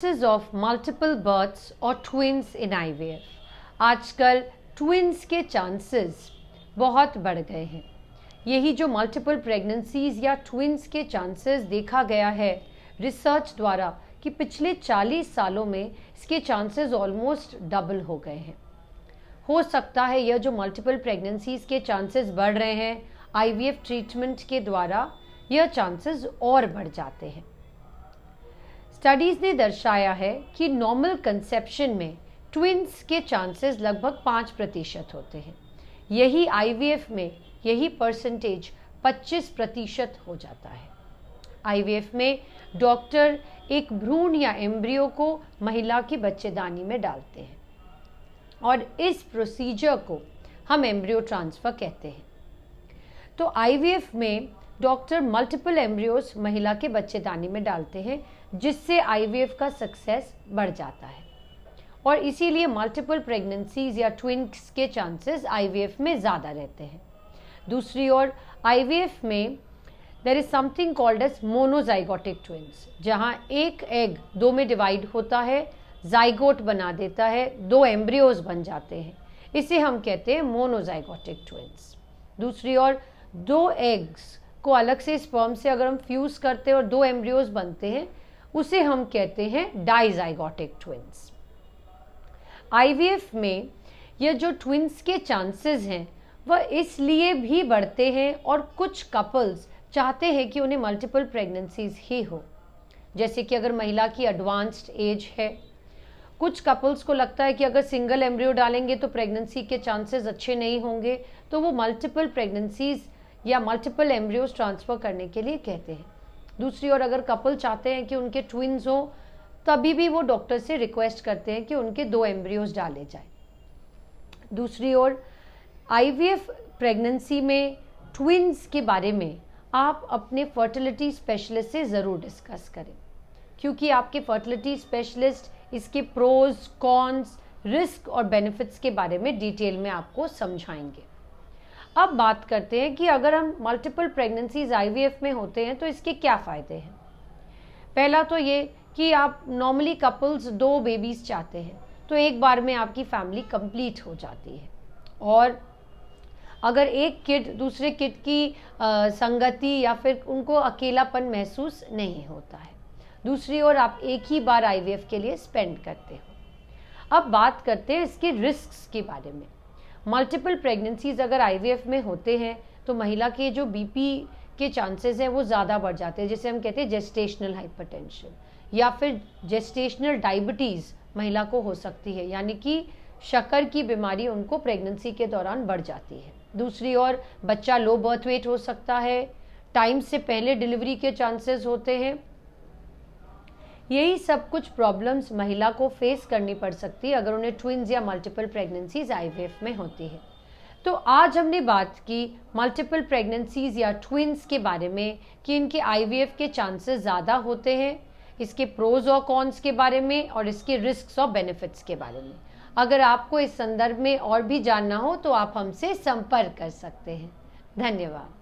Chances of multiple births और twins in IVF. आजकल twins के चांसेस बहुत बढ़ गए हैं। यही जो मल्टीपल प्रेगनेंसीज या ट्विंस के चांसेस देखा गया है रिसर्च द्वारा कि पिछले 40 सालों में इसके चांसेस ऑलमोस्ट डबल हो गए हैं। हो सकता है यह जो मल्टीपल प्रेगनेंसीज के चांसेस बढ़ रहे हैं, आईवीएफ ट्रीटमेंट के द्वारा यह चांसेस और बढ़ जाते हैं। स्टडीज ने दर्शाया है कि नॉर्मल कंसेप्शन में ट्विंस के चांसेस लगभग 5% होते हैं। यही आईवीएफ में यही परसेंटेज 25% हो जाता है। आईवीएफ में डॉक्टर एक भ्रूण या एम्ब्रियो को महिला की बच्चेदानी में डालते हैं और इस प्रोसीजर को हम एम्ब्रियो ट्रांसफर कहते हैं। तो आईवीएफ में डॉक्टर मल्टीपल एम्ब्रियोज महिला के बच्चेदानी में डालते हैं, जिससे आईवीएफ का सक्सेस बढ़ जाता है और इसीलिए मल्टीपल प्रेगनेंसीज या ट्विंस के चांसेस आईवीएफ में ज़्यादा रहते हैं। दूसरी ओर आईवीएफ में there is something called as monozygotic twins, जहां एक एग 2 में डिवाइड होता है, जाइगोट बना देता है, 2 एम्ब्रियोज बन जाते हैं। इसे हम कहते हैं मोनोजाइगोटिक ट्विंस। दूसरी ओर 2 एग्स को अलग से स्पर्म से अगर हम फ्यूज करते हैं और 2 एम्ब्रियोज बनते हैं, उसे हम कहते हैं डाइजाइगोटिक ट्विंस। आईवीएफ में ये जो ट्विंस के चांसेस हैं वह इसलिए भी बढ़ते हैं और कुछ कपल्स चाहते हैं कि उन्हें मल्टीपल प्रेगनेंसीज ही हो, जैसे कि अगर महिला की एडवांस्ड एज है। कुछ कपल्स को लगता है कि अगर सिंगल एम्ब्रियो डालेंगे तो प्रेगनेंसी के चांसेस अच्छे नहीं होंगे, तो वो मल्टीपल प्रेगनेंसीज या मल्टीपल एम्ब्रियोज ट्रांसफर करने के लिए कहते हैं। दूसरी ओर अगर कपल चाहते हैं कि उनके ट्विंस हो, तभी भी वो डॉक्टर से रिक्वेस्ट करते हैं कि उनके 2 एम्ब्रियोज डाले जाए। दूसरी ओर आईवीएफ प्रेगनेंसी में ट्विंस के बारे में आप अपने फर्टिलिटी स्पेशलिस्ट से ज़रूर डिस्कस करें, क्योंकि आपके फर्टिलिटी स्पेशलिस्ट इसके प्रोज, कॉन्स, रिस्क और बेनिफिट्स के बारे में डिटेल में आपको समझाएंगे। अब बात करते हैं कि अगर हम मल्टीपल प्रेगनेंसीज आईवीएफ में होते हैं तो इसके क्या फ़ायदे हैं। पहला तो ये कि आप नॉर्मली कपल्स 2 बेबीज़ चाहते हैं तो एक बार में आपकी फैमिली कंप्लीट हो जाती है, और अगर एक किड दूसरे किड की संगति या फिर उनको अकेलापन महसूस नहीं होता है। दूसरी ओर आप एक ही बार आईवीएफ के लिए स्पेंड करते हो। अब बात करते हैं इसके रिस्क्स के बारे में। मल्टीपल प्रेगनेंसीज अगर आईवीएफ में होते हैं तो महिला के जो बीपी के चांसेस हैं वो ज़्यादा बढ़ जाते हैं, जिसे हम कहते हैं जेस्टेशनल हाइपरटेंशन, या फिर जेस्टेशनल डायबिटीज़ महिला को हो सकती है, यानी कि शक्कर की बीमारी उनको प्रेगनेंसी के दौरान बढ़ जाती है। दूसरी ओर बच्चा लो बर्थ वेट हो सकता है, टाइम से पहले डिलीवरी के चांसेस होते हैं। यही सब कुछ प्रॉब्लम्स महिला को फेस करनी पड़ सकती है अगर उन्हें ट्विंस या मल्टीपल प्रेगनेंसीज आईवीएफ में होती है। तो आज हमने बात की मल्टीपल प्रेगनेंसीज या ट्विंस के बारे में कि इनके आईवीएफ के चांसेस ज़्यादा होते हैं, इसके प्रोज और कॉन्स के बारे में और इसके रिस्क्स और बेनिफिट्स के बारे में। अगर आपको इस संदर्भ में और भी जानना हो तो आप हमसे संपर्क कर सकते हैं। धन्यवाद।